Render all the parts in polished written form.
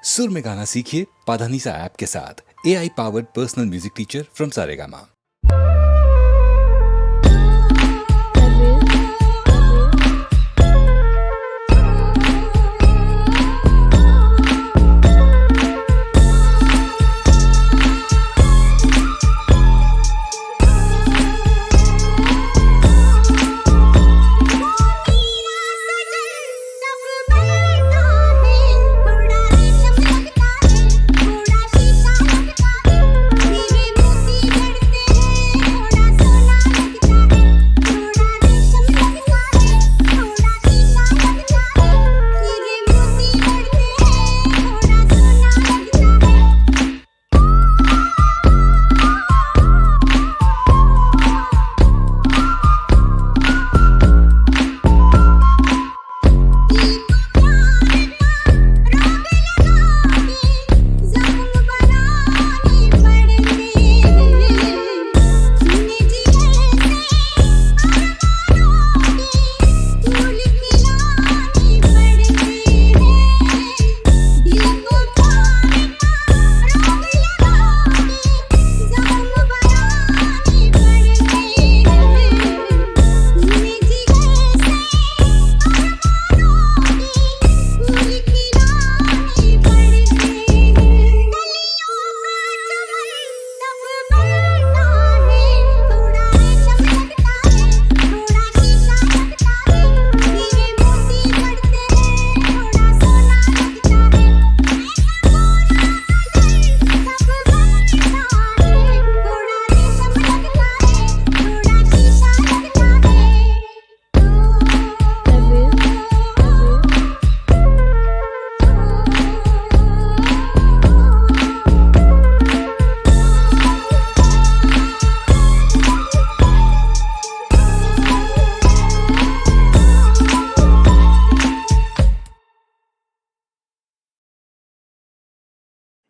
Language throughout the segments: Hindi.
सुर में गाना सीखिए पाधानीसा ऐप के साथ। AI powered personal music teacher from Saregama.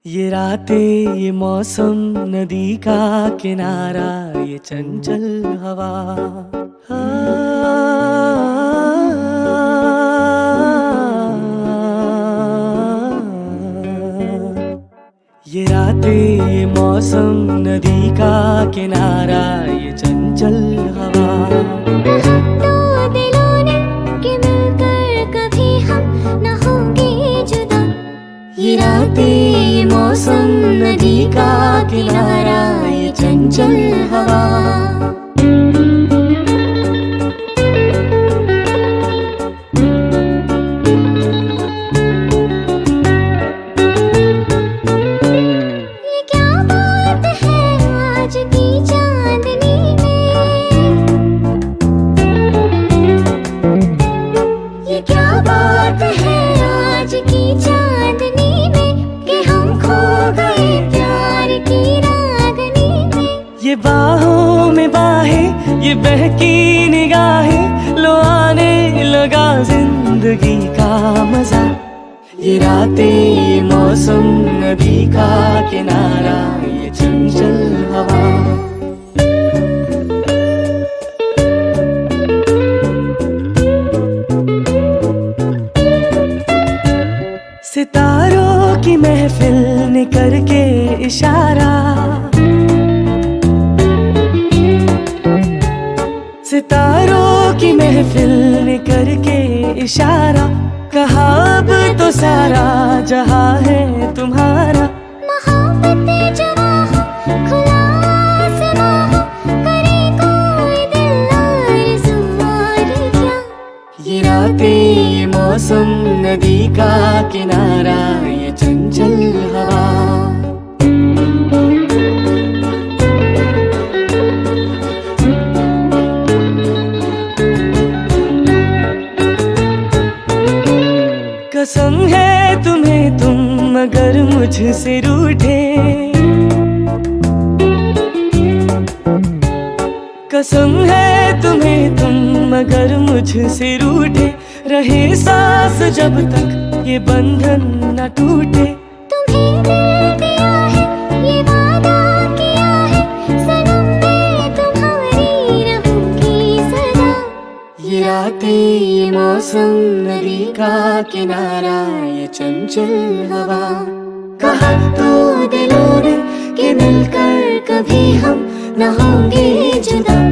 ये रातें, ये मौसम, नदी का किनारा, ये चंचल हवा, ये रातें, ये मौसम, नदी का किनारा, ये चंचल हवा। ये रातें, ये मौसम, नदी का किनारा, ये चंचल हवा। ये क्या बात है आज की चांदनी में, ये क्या बात है आज की चांदनी ये बाहों में बाहें, ये बहकी निगाहें, लो आने लगा जिंदगी का मजा। ये रातें, ये मौसम, नदी का किनारा, ये चंचल हवा। सितारों की महफिल ने करके इशारा, सितारों की महफिल ने करके इशारा, कहा अब तो सारा जहां है तुम्हारा। मोहब्बतें जवां हो, खुला आसमां हो, करे कोई दिल आरज़ू और क्या। ये रातें, ये मौसम, नदी का किनारा, ये चंचल हवा। कसम है तुम्हें तुम मगर मुझसे रूठे, कसम है तुम्हें तुम मगर मुझसे रूठे, रहे सांस जब तक ये बंधन न टूटे। तुम्हें दिल दिया है, ये वादा किया है, सनम मैं तुम्हारी रहूंगी सदा। ये रातें, ये मौसम नदी का किनारा ये चंचल हवा, कहा तो दिलों ने कि मिलकर कभी हम न होंगे जुदा।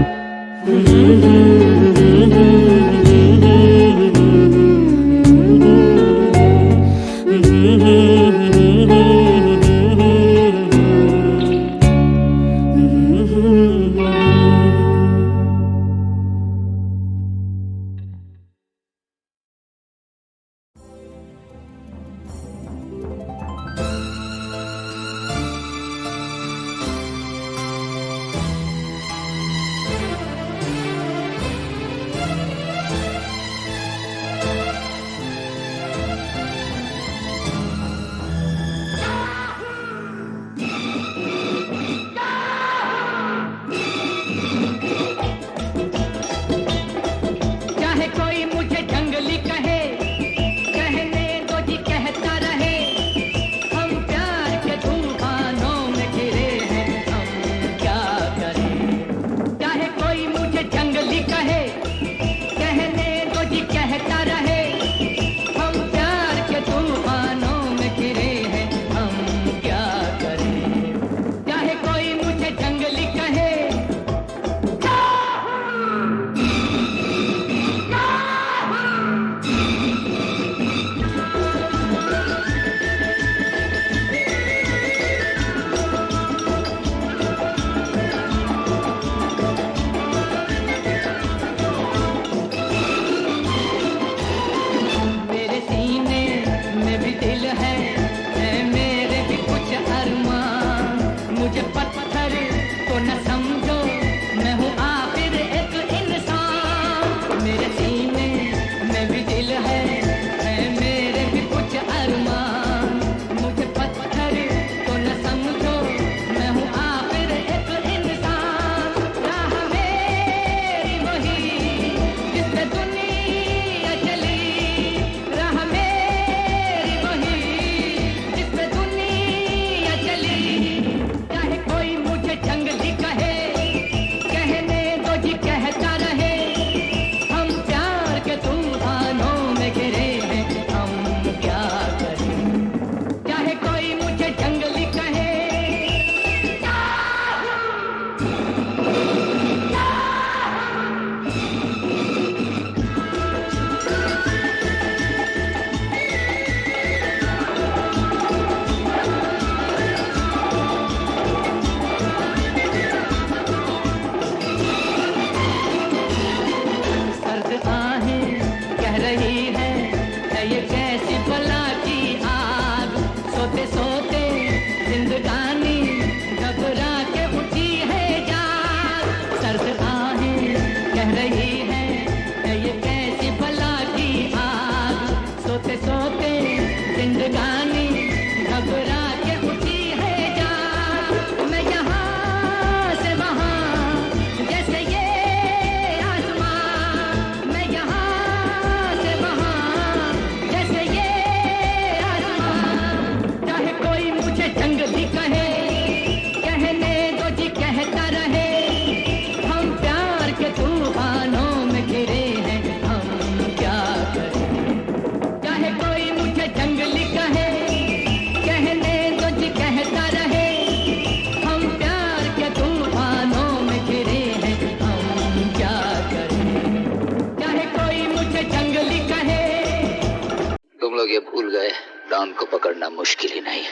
ये भूल गए डॉन को पकड़ना मुश्किल ही नहीं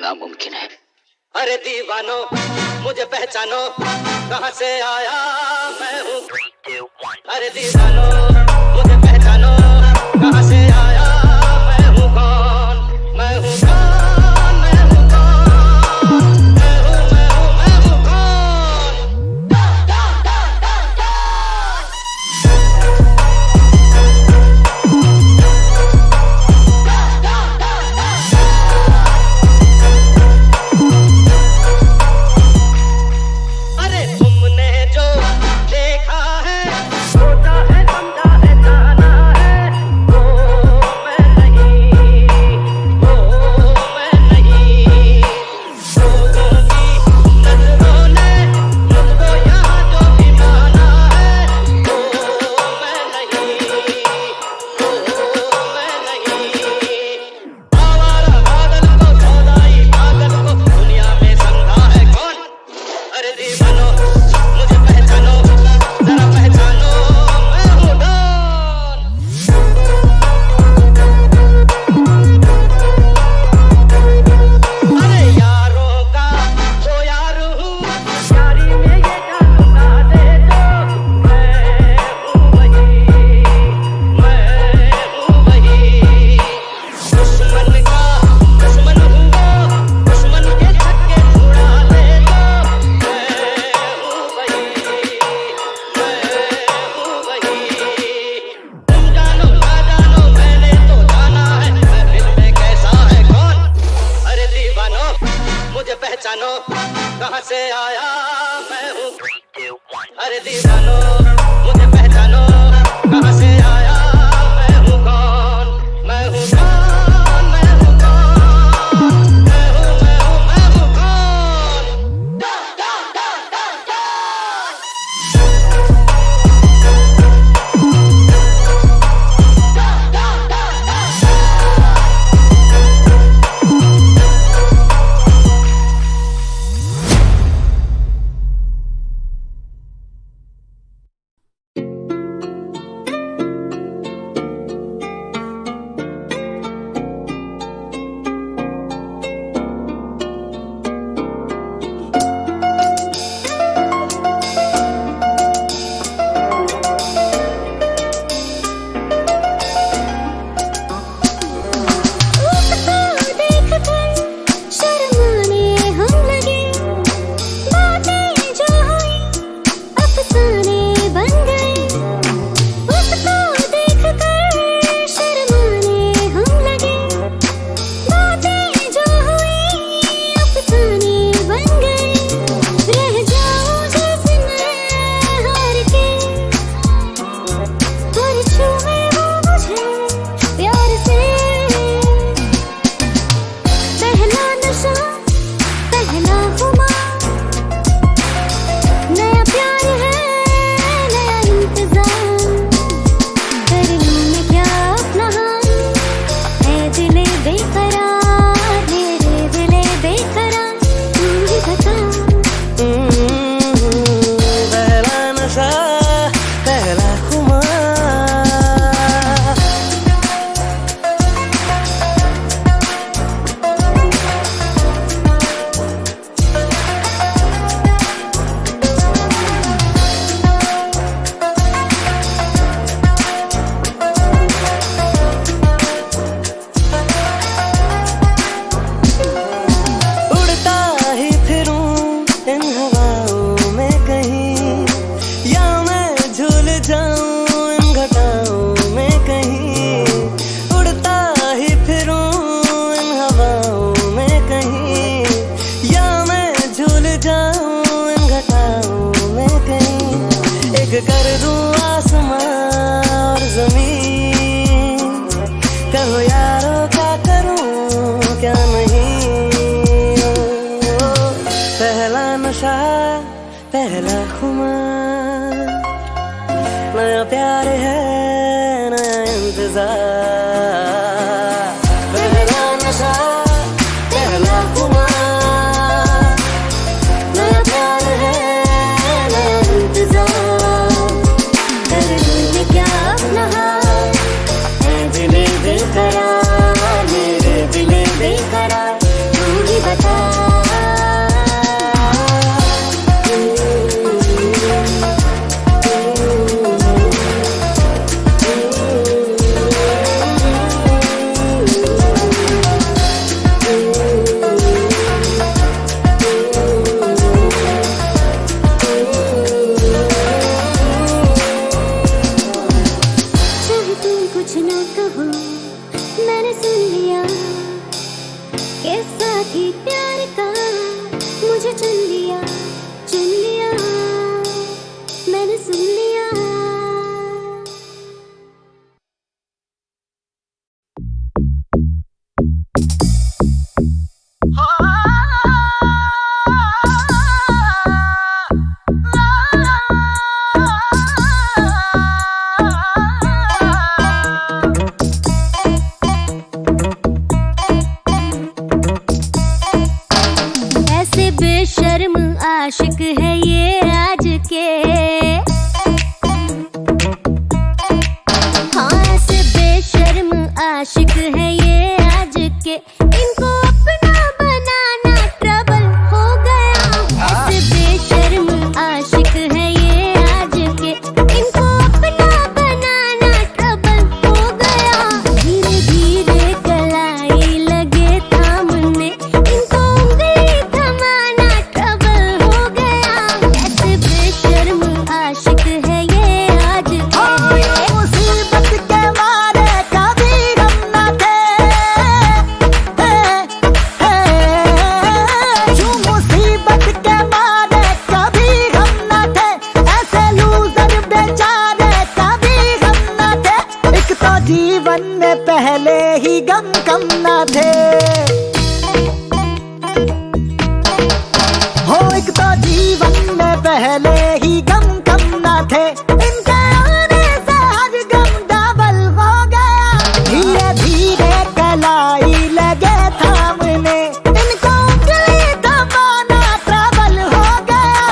नामुमकिन है। अरे दीवानो मुझे पहचानो कहाँ से आया मैं हूँ। अरे दीवानो मुझे पहचानो कहाँ से आया मैं हूँ कौन, मैं हूँ कौन, मैं हूँ कौन, मैं हूँ कौन। अरे तुमने जो देखा है सोचा है समझा है जाना है वो कहाँ से आया मैं हूँ। अरे दीवानो मुझे पहचानो, कहाँ से आया मैं हूँ कौन, मैं हूँ कौन, मैं हूँ कौन, मैं हूँ कौन। कर दूं आसमां और ज़मीन, कहो यारो क्या करूं क्या नहीं। पहला नशा पहला खुमार, नया प्यार है नया इंतजार। पहला नशा पहला खुमार, नया प्यार है नया इंतजार। कर दूं मैं क्या अपना हाल, है दिले बेकरार, मेरे दिले बेकरार, तू ही बता। कुछ ना कहो मैंने सुन लिया के साथी प्यार का मुझे चुन लिया मैंने सुन लिया। बेशर्म आशिक है ये आज के, हाँ ऐसे बेशर्म आशिक है ये आज के, इनको अपना बनाना ट्रबल हो गया। ऐसे बेशर्म आशिक है ये आज के, इनको अपना बनाना ट्रबल हो गया। धीरे धीरे कलाई लगे थामने, इनको उंगली थमाना ट्रबल हो गया। ऐसे बेशर्म आशिक पहले ही गम कम न थे, इनके आने से हर गम डबल हो गया। धीरे धीरे कलाई लगे थामने, इनको उंगली दबाना ट्रबल हो गया।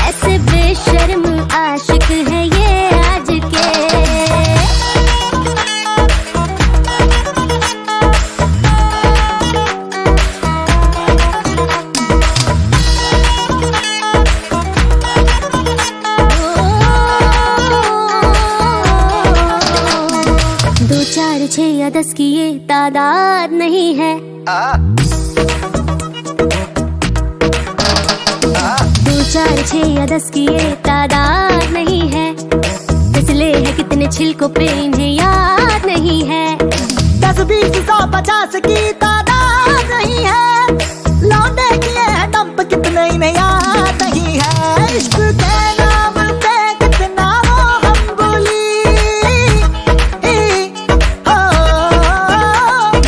ऐसे बेशर्म आशिक है ये आज के। दो चार छह या 10 की ये तादाद नहीं है। दो चार छह या 10 की ये तादाद नहीं है। इसलिए है कितने छिलकों पे इन्हें याद नहीं है। 10 20 100 50 की तादाद नहीं है। लौंडे किए हैं डंप कितने इन्हें याद नहीं है। इश्क के नाम पे कितना वो हम बोली,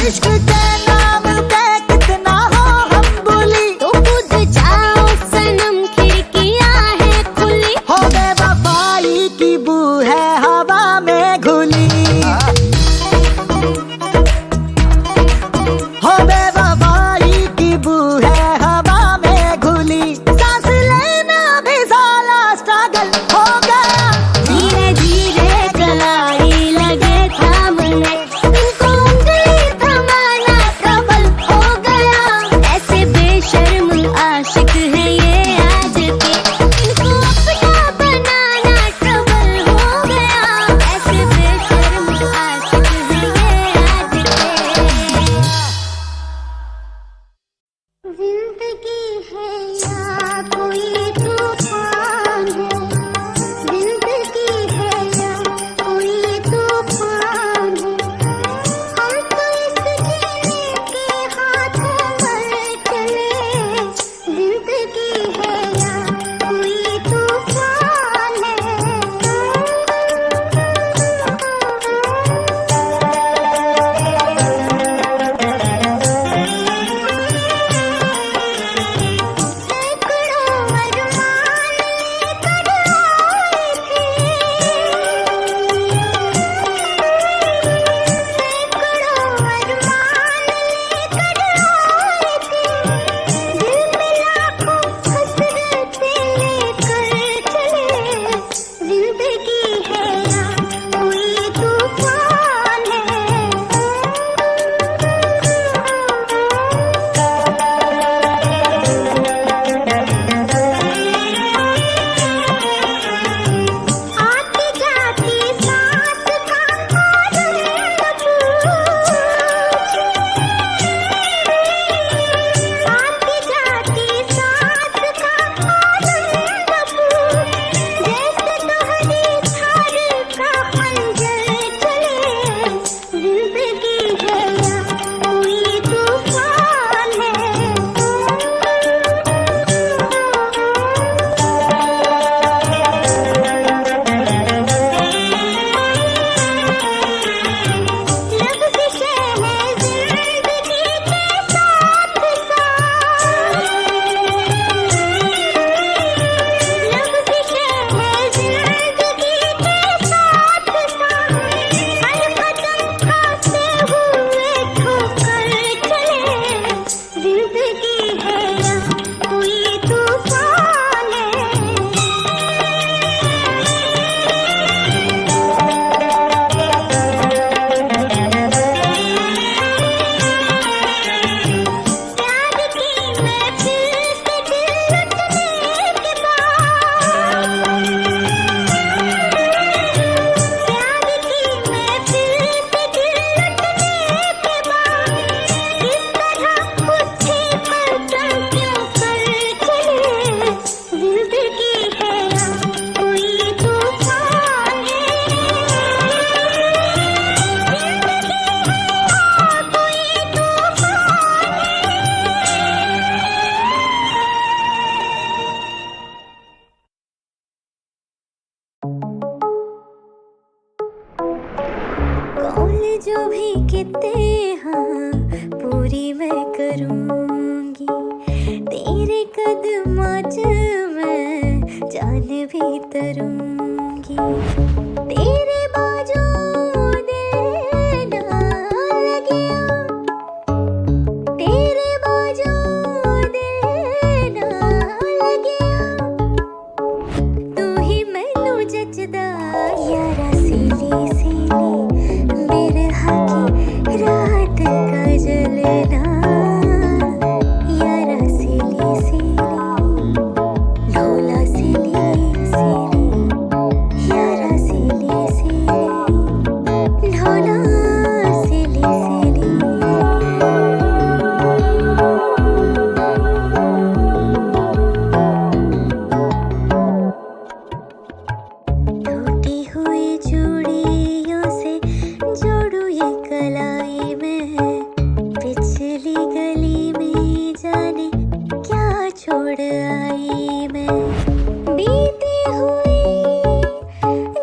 इश्क के नाम पे कितना वो हम बोली। तो कूद जाओ सनम खिड़कियां है खुली। हो बेवफाई की बू है हवा में घुली। हो बेवफाई की बू है हवा में घुली। सांस लेना भी साला स्ट्रगल हो गया। धीरे धीरे कलाई लगे थामने, इनको उंगली थमाना ट्रबल हो गया। ऐसे बेशर्म आशिक है ये आज के, इनको अपना बनाना ट्रबल हो गया। ऐसे बेशर्म आशिक है ये आज के। जिंदगी है या कोई तूफान है, जिंदगी है या कोई तूफान है। हम तो इस जीने के हाथों पर चले। जिंदगी है या कोई तूफान है। जो भी कहते हाँ पूरी मैं करूँगी। तेरे कदमों च मैं जान भी तरूंगी तेरे बाजू देना लगिया तेरे बाजू देना लगिया तू ही मैनू जचदा यारा सीली सीली बिरहा की रात का जलना यारा सीली सीली ढोला सीली सीली यारा सीली सीली ढोला सीली सीली टूटी हुई चूड़ियों से जोड़ू ये कलाई में पिछली गली में जाने क्या छोड़ आई मैं बीती हुई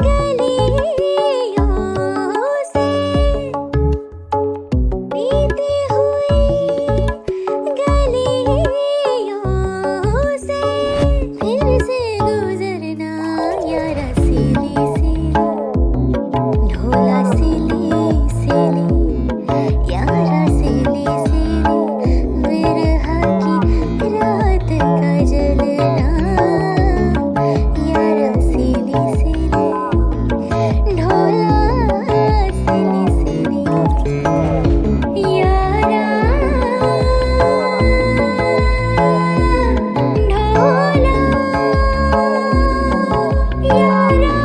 गलियों से बीती हुई गलियों से फिर से गुजरना यारा सीली सीली ढोला सीली सीली यारा सीली सीली बिरहा की रात का जलना यारा सीली सीली ढोला सीली सीली यारा ढोला यारा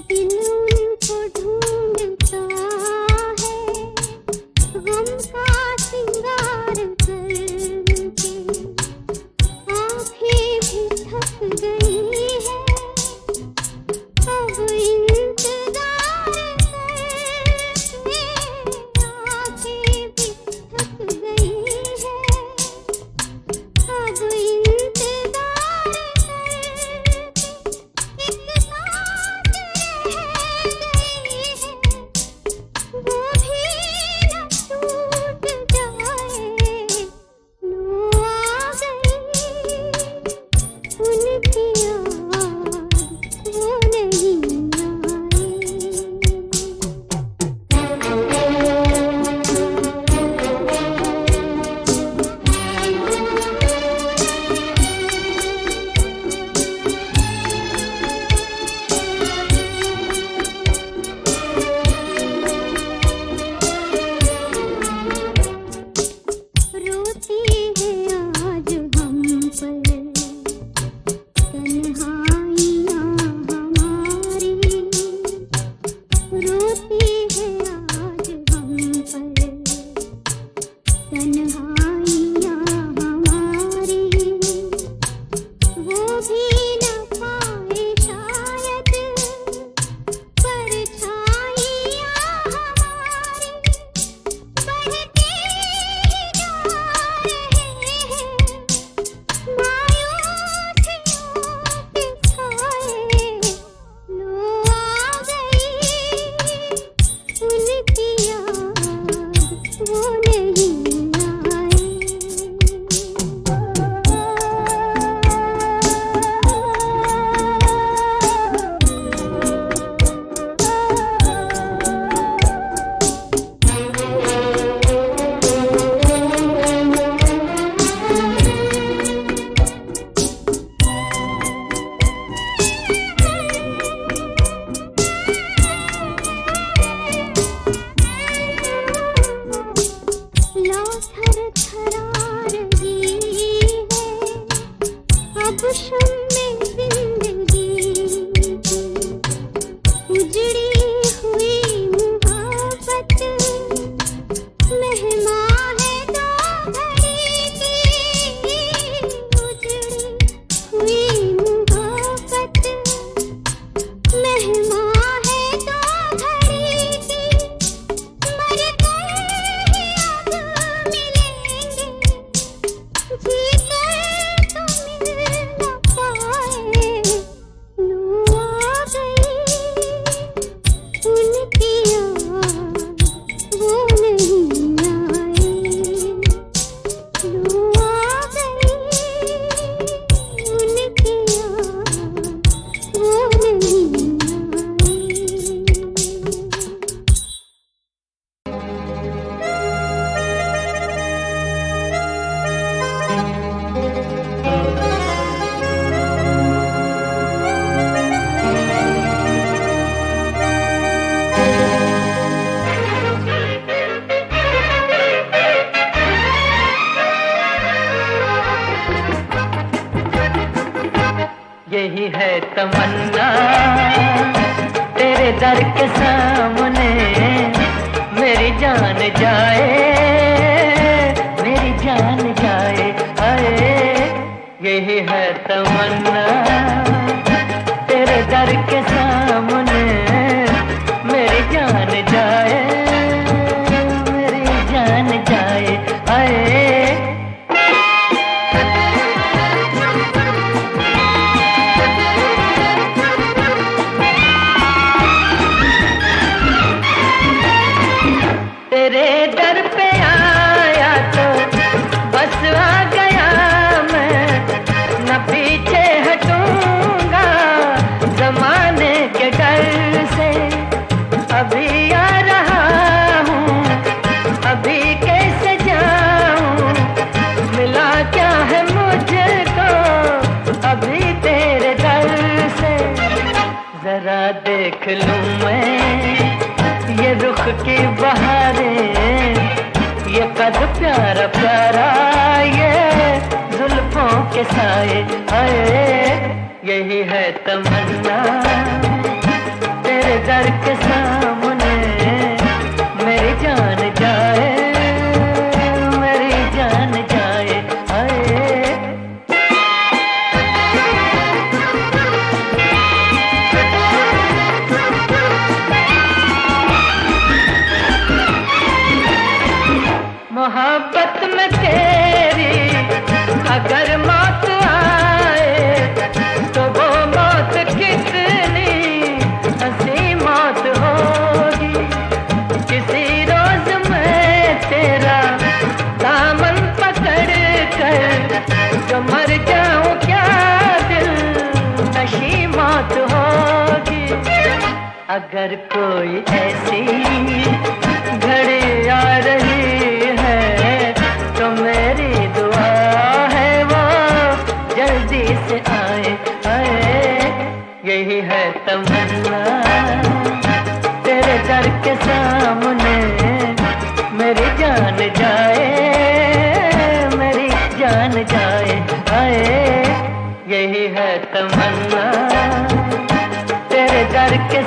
दिल उनको ढूंढता है गम का सिंगार करके आँखें भी थक गई है अब इंतजार करके आँखें भी थक गई है अब इंतजार करके एक साथ रह गई है वो भी न टूट जाए लो आ गई उनकी याद वो नहीं रोती है आज हम पर तन्हाइयाँ हमारी रोती है आज हम पर तन्हाइयाँ हमारी वो भी न पाए शायद परछाइयाँ हमारी बढ़ते ही जा रहे हैं मायूसियों के साए लो आ गई है तमन्ना तेरे दर के सामने मेरी जान जाए, मेरी जान जाए, आए यही है तमन्ना तेरे दर के सामने मेरी जान जाए, मेरी जान जाए, आए तेरे दर पे आया तो बस आ गया मैं, न पीछे हटूंगा जमाने के डर से। अभी आ रहा हूँ, अभी कैसे जाऊँ, मिला क्या है मुझको अभी तेरे दर से। जरा देख लूँ मैं ये रुख की बहारें, ये कद प्यारा प्यारा, ये जुल्फों के साए, आए यही है तमन्ना तेरे दर के सामने मेरी जान जाए, मेरी जान जाए, आए मोहब्बत में तेरी अगर मौत आए तो वो मौत कितनी हंसी मौत होगी। किसी रोज मैं तेरा दामन पकड़ कर जो मर जाऊं क्या दिल नशी मौत होगी। अगर कोई ऐसी घड़ी आ रही है तो मेरी दुआ है वो जल्दी से आए, आए यही है तमन्ना तेरे दर के सामने मेरी जान जाए, मेरी जान जाए, आए यही है तमन्ना तेरे दर के